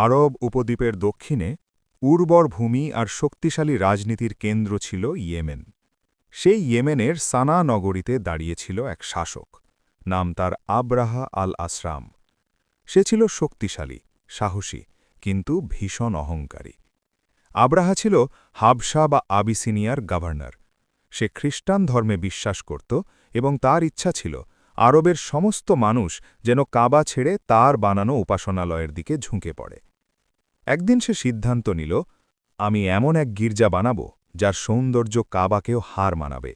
আরব উপদ্বীপের দক্ষিণে উর্বর ভূমি আর শক্তিশালী রাজনীতির কেন্দ্র ছিল ইয়েমেন। সেই ইয়েমেনের সানা নগরীতে দাঁড়িয়েছিল এক শাসক, নাম তার আব্রাহা আল আসরাম। সে ছিল শক্তিশালী, সাহসী, কিন্তু ভীষণ অহংকারী। আব্রাহা ছিল হাবশা বা আবিসিনিয়ার গভর্নর। সে খ্রিস্টান ধর্মে বিশ্বাস করত এবং তার ইচ্ছা ছিল আরবের সমস্ত মানুষ যেন কাবা ছেড়ে তার বানানো উপাসনালয়ের দিকে ঝুঁকে পড়ে। একদিন সে সিদ্ধান্ত নিল, আমি এমন এক গির্জা বানাব যার সৌন্দর্য কাবাকেও হার মানাবে।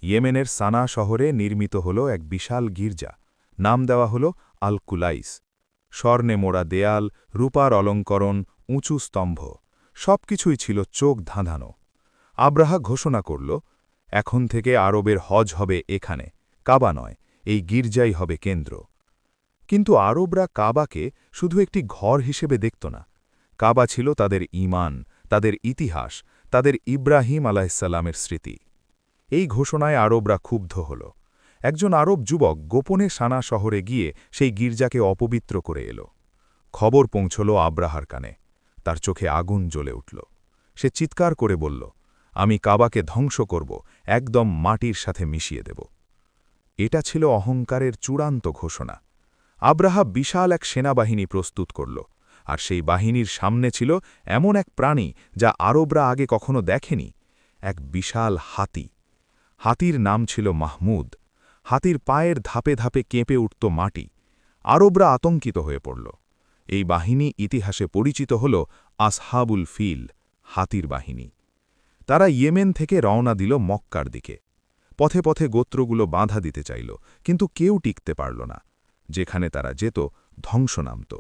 ইয়েমেনের সানা শহরে নির্মিত হল এক বিশাল গির্জা, নাম দেওয়া হল আল কুলাইস। স্বর্ণে মোড়া দেয়াল, রূপার অলঙ্করণ, উঁচু স্তম্ভ, সবকিছুই ছিল চোখ ধাঁধানো। আব্রাহা ঘোষণা করল, এখন থেকে আরবের হজ হবে এখানে, কাবা নয়, এই গির্জাই হবে কেন্দ্র। কিন্তু আরবরা কাবাকে শুধু একটি ঘর হিসেবে দেখত না। কাবা ছিল তাদের ঈমান, তাদের ইতিহাস, তাদের ইব্রাহিম আলাইহিসসালামের স্মৃতি। এই ঘোষণায় আরবরা ক্ষুব্ধ হল। একজন আরব যুবক গোপনে সানা শহরে গিয়ে সেই গির্জাকে অপবিত্র করে এল। খবর পৌঁছল আব্রাহার কানে। তার চোখে আগুন জ্বলে উঠল। সে চিৎকার করে বলল, আমি কাবাকে ধ্বংস করব, একদম মাটির সাথে মিশিয়ে দেব। এটা ছিল অহংকারের চূড়ান্ত ঘোষণা। আব্রাহা বিশাল এক সেনাবাহিনী প্রস্তুত করল, আর সেই বাহিনীর সামনে ছিল এমন এক প্রাণী যা আরবরা আগে কখনো দেখেনি, এক বিশাল হাতি। হাতির নাম ছিল মাহমুদ। হাতির পায়ের ধাপে ধাপে কেঁপে উঠত মাটি। আরবরা আতঙ্কিত হয়ে পড়ল। এই বাহিনী ইতিহাসে পরিচিত হল আসহাবুল ফিল, হাতির বাহিনী। তারা ইয়েমেন থেকে রওনা দিল মক্কার দিকে। পথে পথে গোত্রগুলো বাধা দিতে চাইল, কিন্তু কেউ টিকতে পারল না। যেখানে তারা যেত, ধ্বংস নামত।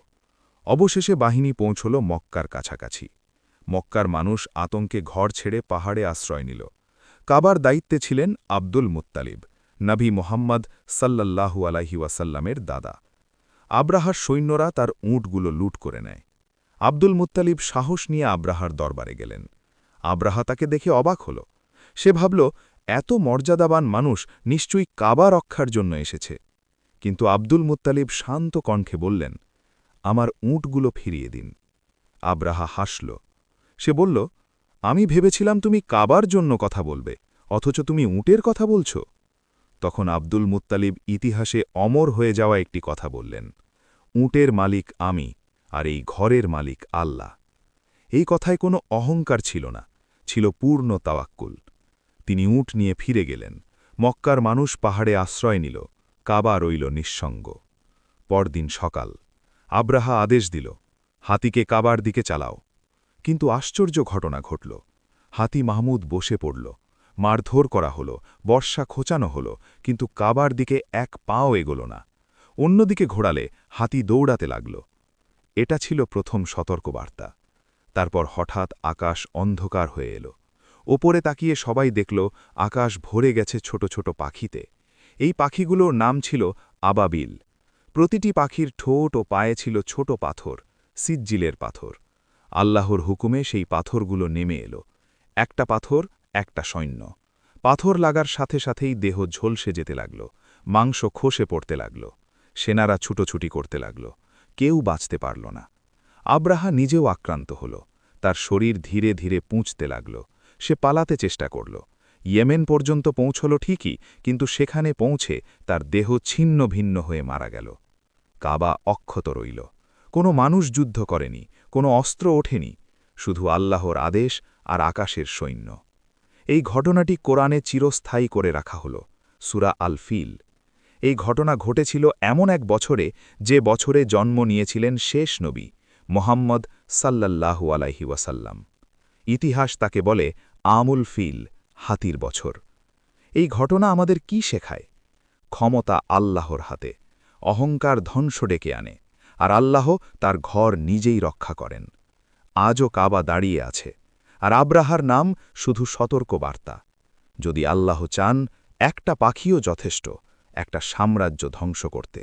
অবশেষে বাহিনী পৌঁছল মক্কার কাছাকাছি। মক্কার মানুষ আতঙ্কে ঘর ছেড়ে পাহাড়ে আশ্রয় নিল। কাবার দায়িত্বে ছিলেন আব্দুল মুত্তালিব, নবী মোহাম্মদ সাল্লাল্লাহু আলাইহি ওয়াসাল্লামের দাদা। আব্রাহার সৈন্যরা তার উঁটগুলো লুট করে নেয়। আব্দুল মুত্তালিব সাহস নিয়ে আব্রাহার দরবারে গেলেন। আব্রাহা তাকে দেখে অবাক হল। সে ভাবল, এত মর্যাদাবান মানুষ নিশ্চয়ই কাবা রক্ষার জন্য এসেছে। কিন্তু আব্দুল মুত্তালিব শান্ত কণ্ঠে বললেন, আমার উঁটগুলো ফিরিয়ে দিন। আব্রাহা হাসল। সে বলল, আমি ভেবেছিলাম তুমি কাবার জন্য কথা বলবে, অথচ তুমি উঁটের কথা বলছ। তখন আব্দুল মুত্তালিব ইতিহাসে অমর হয়ে যাওয়া একটি কথা বললেন, উঁটের মালিক আমি, আর এই ঘরের মালিক আল্লাহ। এই কথায় কোনো অহংকার ছিল না, ছিল পূর্ণ তাওয়াক্কুল। তিনি উঁট নিয়ে ফিরে গেলেন। মক্কার মানুষ পাহাড়ে আশ্রয় নিল। কাবা রইল নিঃসঙ্গ। পরদিন সকাল। আব্রাহা আদেশ দিল, হাতিকে কাবার দিকে চালাও। কিন্তু আশ্চর্য ঘটনা ঘটল। হাতি মাহমুদ বসে পড়ল। মারধর করা হল, বর্ষা খোঁচানো হল, কিন্তু কাবার দিকে এক পাও এগোল না। অন্যদিকে ঘোরালে হাতি দৌড়াতে লাগল। এটা ছিল প্রথম সতর্কবার্তা। তারপর হঠাৎ আকাশ অন্ধকার হয়ে এল। ওপরে তাকিয়ে সবাই দেখল আকাশ ভরে গেছে ছোট ছোট পাখিতে। এই পাখিগুলোর নাম ছিল আবাবিল। প্রতিটি পাখির ঠোঁট ও পায়ে ছিল ছোট পাথর, সিজ্জিলের পাথর। আল্লাহর হুকুমে সেই পাথরগুলো নেমে এলো। একটা পাথর, একটা সৈন্য। পাথর লাগার সাথে সাথেই দেহ ঝলসে যেতে লাগল, মাংস খসে পড়তে লাগল। সেনারা ছুটোছুটি করতে লাগল। কেউ বাঁচতে পারল না। আব্রাহা নিজেও আক্রান্ত হল। তার শরীর ধীরে ধীরে পুঁছতে লাগল। সে পালাতে চেষ্টা করল। ইয়েমেন পর্যন্ত পৌঁছল ঠিকই, কিন্তু সেখানে পৌঁছে তার দেহ ছিন্ন ভিন্ন হয়ে মারা গেল। কাবা অক্ষত রইল। কোনো মানুষ যুদ্ধ করেনি, কোনো অস্ত্র ওঠেনি, শুধু আল্লাহর আদেশ আর আকাশের সৈন্য। এই ঘটনাটি কোরআনে চিরস্থায়ী করে রাখা হল, সূরা আল ফিল। এই ঘটনা ঘটেছিল এমন এক বছরে, যে বছরে জন্ম নিয়েছিলেন শেষ নবী মোহাম্মদ সাল্লাল্লাহু আলাইহি ওয়াসাল্লাম। ইতিহাস তাকে বলে আমুল ফিল, হাতির বছর। এই ঘটনা আমাদের কি শেখায়? ক্ষমতা আল্লাহর হাতে। অহংকার ধ্বংস ডেকে আনে, আর আল্লাহ তার ঘর নিজেই রক্ষা করেন। আজও কাবা দাঁড়িয়ে আছে, আর আব্রাহার নাম শুধু সতর্কবার্তা। যদি আল্লাহ চান, একটা পাখিও যথেষ্ট একটা সাম্রাজ্য ধ্বংস করতে।